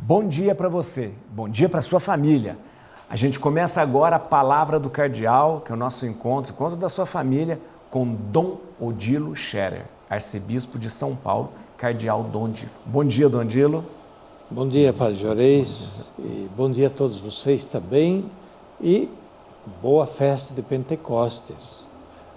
Bom dia para você, bom dia para sua família. A gente começa agora a Palavra do Cardeal, que é o nosso encontro da sua família, com Dom Odilo Scherer, arcebispo de São Paulo, Cardeal Dom Odilo. Bom dia, Dom Odilo. Bom dia, Padre Juarez, e bom dia a todos vocês também, e boa festa de Pentecostes.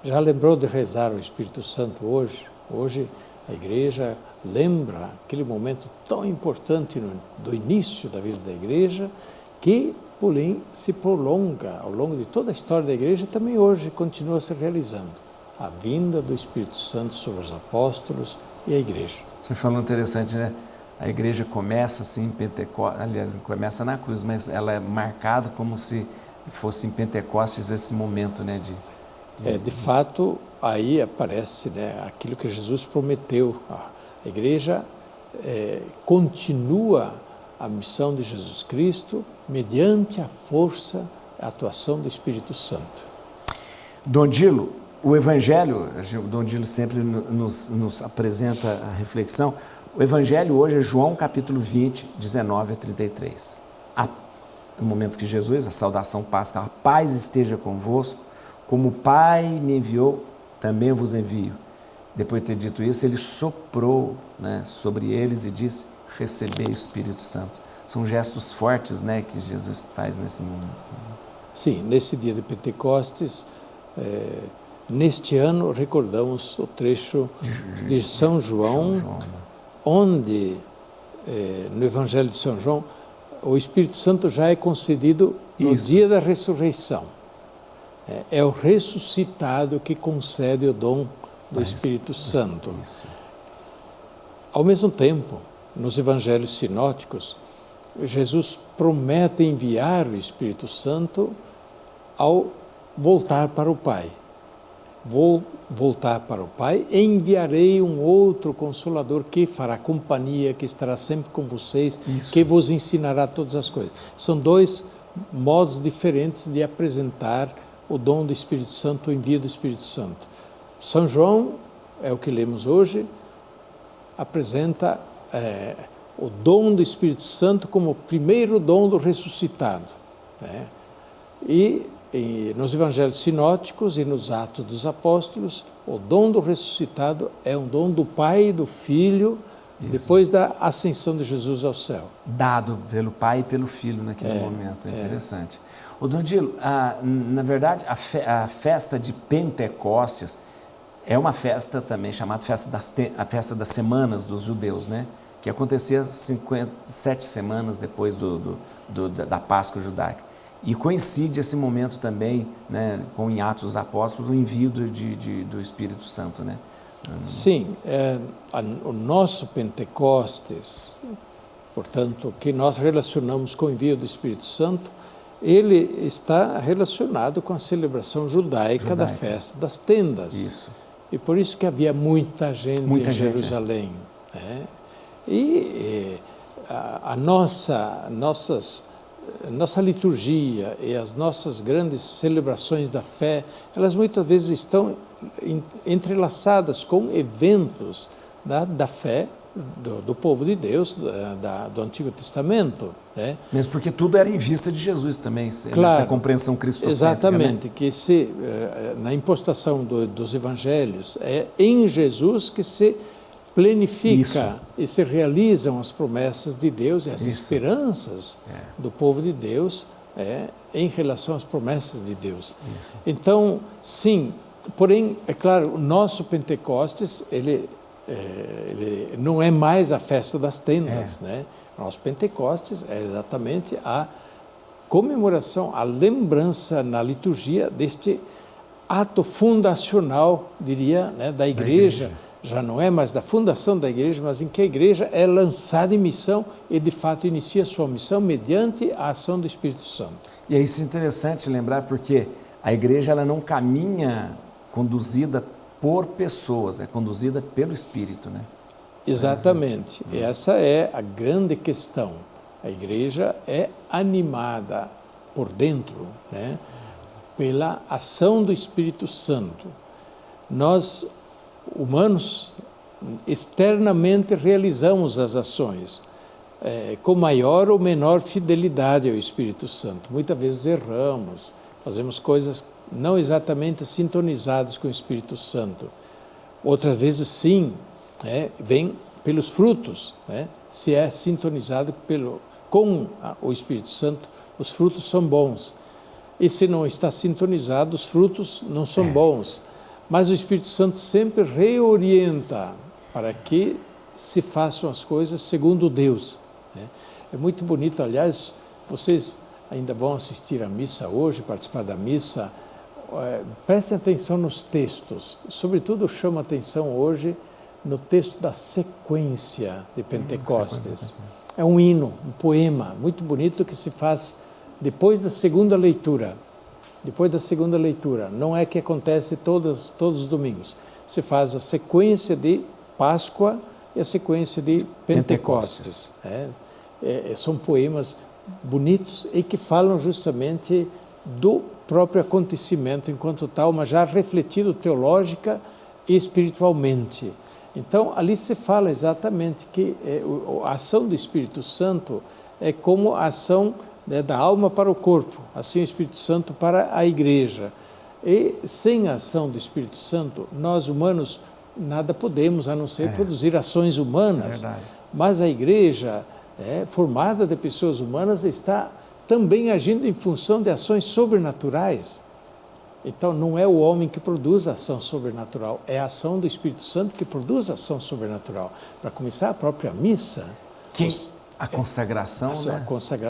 Já lembrou de rezar o Espírito Santo hoje? Hoje a Igreja lembra aquele momento tão importante do início da vida da Igreja, que, porém, se prolonga ao longo de toda a história da Igreja, também hoje continua se realizando. A vinda do Espírito Santo sobre os apóstolos e a Igreja. Você falou interessante, né? A Igreja começa assim em Pentecostes, aliás, começa na cruz, mas ela é marcada como se fosse em Pentecostes esse momento, né? De fato, aí aparece, né, aquilo que Jesus prometeu. A Igreja continua a missão de Jesus Cristo mediante a força, a atuação do Espírito Santo. Dom Odilo, o Evangelho, o Dom Odilo sempre nos apresenta a reflexão. O Evangelho hoje é João capítulo 20, 19 a 33. No momento que Jesus, a saudação pascal, a paz esteja convosco, como o Pai me enviou, também eu vos envio. Depois de ter dito isso, ele soprou, né, sobre eles e disse, recebei o Espírito Santo. São gestos fortes, né, que Jesus faz nesse momento. Sim, nesse dia de Pentecostes, neste ano recordamos o trecho de São João, onde no Evangelho de São João o Espírito Santo já é concedido no dia da ressurreição. É o ressuscitado que concede o dom do Espírito Santo. Ao mesmo tempo, nos Evangelhos sinóticos, Jesus promete enviar o Espírito Santo ao voltar para o Pai. Vou voltar para o Pai e enviarei um outro Consolador que fará companhia, que estará sempre com vocês, que vos ensinará todas as coisas. São dois modos diferentes de apresentar o dom do Espírito Santo, o envio do Espírito Santo. São João, é o que lemos hoje, apresenta o dom do Espírito Santo como o primeiro dom do ressuscitado, né? E nos Evangelhos sinóticos e nos Atos dos Apóstolos, o dom do ressuscitado é um dom do Pai e do Filho, depois da ascensão de Jesus ao céu. Dado pelo Pai e pelo Filho naquele momento, é interessante. O Dom Odilo, na verdade, a festa de Pentecostes é uma festa também chamada a festa das semanas dos judeus, né? Que acontecia 7 semanas depois da Páscoa judaica. E coincide esse momento também, né, com em Atos dos Apóstolos, o envio do Espírito Santo, né? Sim, o nosso Pentecostes, portanto, que nós relacionamos com o envio do Espírito Santo, ele está relacionado com a celebração judaica da festa das tendas. Isso. E por isso que havia muita gente em Jerusalém. E a nossa liturgia e as nossas grandes celebrações da fé, elas muitas vezes estão entrelaçadas com eventos da fé do povo de Deus, do Antigo Testamento. Né? Mesmo porque tudo era em vista de Jesus também, claro, essa compreensão cristocêntrica. Exatamente, né? que na impostação dos Evangelhos, é em Jesus que se planifica e se realizam as promessas de Deus e as esperanças do povo de Deus em relação às promessas de Deus. Então, sim, porém, é claro, o nosso Pentecostes, ele não é mais a festa das tendas, né? O nosso Pentecostes é exatamente a comemoração, a lembrança na liturgia deste ato fundacional, diria, né, da Igreja. Já não é mais da fundação da Igreja, mas em que a Igreja é lançada em missão e, de fato, inicia sua missão mediante a ação do Espírito Santo. E é isso interessante lembrar, porque a Igreja ela não caminha conduzida por pessoas, é conduzida pelo Espírito, né? Exatamente. E essa é a grande questão. A Igreja é animada por dentro, né, pela ação do Espírito Santo. Nós, humanos, externamente realizamos as ações, com maior ou menor fidelidade ao Espírito Santo. Muitas vezes erramos, fazemos coisas não exatamente sintonizadas com o Espírito Santo. Outras vezes sim, vem pelos frutos, se é sintonizado com o Espírito Santo, os frutos são bons. E se não está sintonizado, os frutos não são bons. Mas o Espírito Santo sempre reorienta para que se façam as coisas segundo Deus. É muito bonito, aliás, vocês ainda vão assistir à missa hoje, participar da missa. Prestem atenção nos textos, sobretudo chama atenção hoje no texto da sequência de Pentecostes. É um hino, um poema muito bonito que se faz depois da segunda leitura. Depois da segunda leitura, não é que acontece todos os domingos. Se faz a sequência de Páscoa e a sequência de Pentecostes. São poemas bonitos e que falam justamente do próprio acontecimento enquanto tal, mas já refletido teológica e espiritualmente. Então, ali se fala exatamente que a ação do Espírito Santo é como a ação da alma para o corpo, assim o Espírito Santo para a igreja. E sem a ação do Espírito Santo, nós humanos nada podemos, a não ser produzir ações humanas. Mas a igreja, formada de pessoas humanas, está também agindo em função de ações sobrenaturais. Então, não é o homem que produz a ação sobrenatural, é a ação do Espírito Santo que produz a ação sobrenatural. Para começar, a própria missa. A consagração,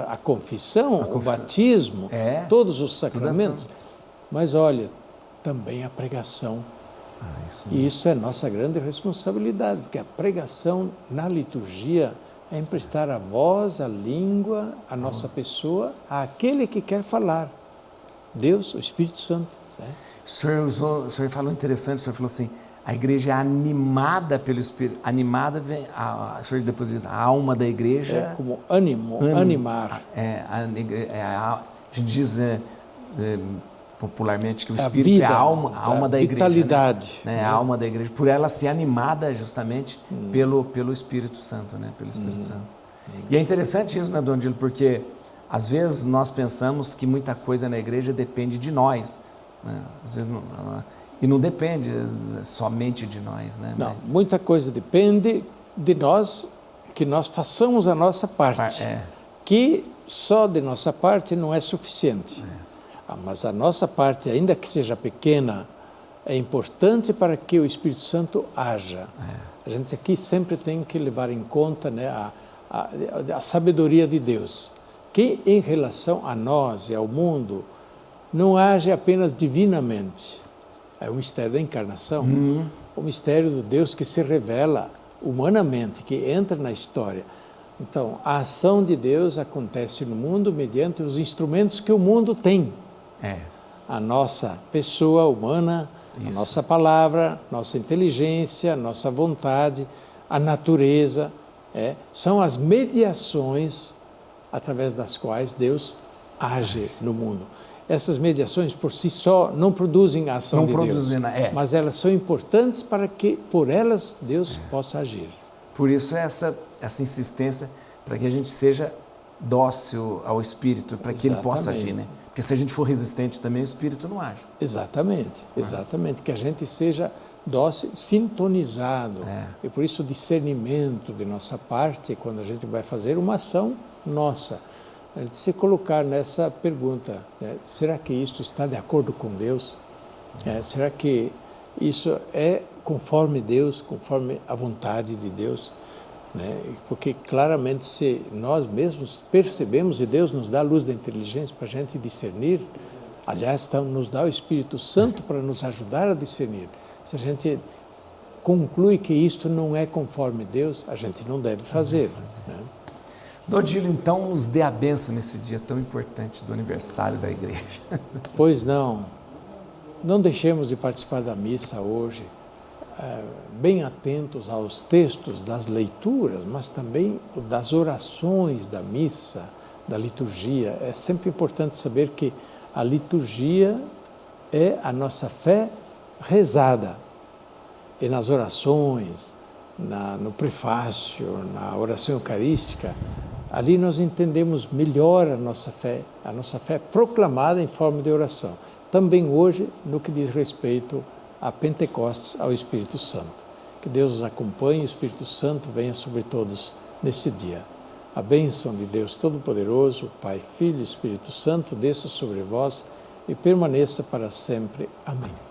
a confissão, o batismo, todos os sacramentos. Mas olha, também a pregação. E isso é nossa grande responsabilidade, porque a pregação na liturgia é emprestar a voz, a língua, a nossa pessoa, àquele que quer falar. Deus, o Espírito Santo. O senhor falou interessante, o senhor falou assim, a igreja é animada pelo Espírito, animada, o senhor depois diz, a alma da igreja... como animar. A gente diz popularmente que o Espírito é a alma da igreja. Vitalidade. A alma da igreja, por ela ser animada justamente pelo Espírito Santo, pelo Espírito Santo. E é interessante isso, Dom Odilo, porque às vezes nós pensamos que muita coisa na igreja depende de nós, às vezes e não depende somente de nós, Não, muita coisa depende de nós, que nós façamos a nossa parte, que só de nossa parte não é suficiente. Mas a nossa parte, ainda que seja pequena, é importante para que o Espírito Santo haja. A gente aqui sempre tem que levar em conta a sabedoria de Deus, que em relação a nós e ao mundo, não age apenas divinamente. É o mistério da encarnação, o mistério do Deus que se revela humanamente, que entra na história. Então, a ação de Deus acontece no mundo mediante os instrumentos que o mundo tem. A nossa pessoa humana, a nossa palavra, nossa inteligência, nossa vontade, a natureza, são as mediações através das quais Deus age no mundo. Essas mediações por si só não produzem a ação de Deus, mas elas são importantes para que por elas Deus possa agir. Por isso essa insistência para que a gente seja dócil ao Espírito, para que ele possa agir, Porque se a gente for resistente também, o Espírito não age. Exatamente, que a gente seja dócil, sintonizado. E por isso o discernimento de nossa parte, quando a gente vai fazer uma ação nossa, a gente se colocar nessa pergunta, será que isto está de acordo com Deus? Será que isso é conforme Deus, conforme a vontade de Deus? Porque claramente se nós mesmos percebemos e Deus nos dá a luz da inteligência para a gente discernir, aliás, nos dá o Espírito Santo para nos ajudar a discernir. Se a gente conclui que isto não é conforme Deus, a gente não deve fazer. Dom Odilo, então, nos dê a bênção nesse dia tão importante do aniversário da igreja. Pois não deixemos de participar da missa hoje, bem atentos aos textos das leituras, mas também das orações da missa, da liturgia. É sempre importante saber que a liturgia é a nossa fé rezada. E nas orações, no prefácio, na oração eucarística, Ali nós entendemos melhor a nossa fé proclamada em forma de oração. Também hoje, no que diz respeito a Pentecostes, ao Espírito Santo. Que Deus os acompanhe, o Espírito Santo venha sobre todos nesse dia. A bênção de Deus Todo-Poderoso, Pai, Filho e Espírito Santo, desça sobre vós e permaneça para sempre. Amém.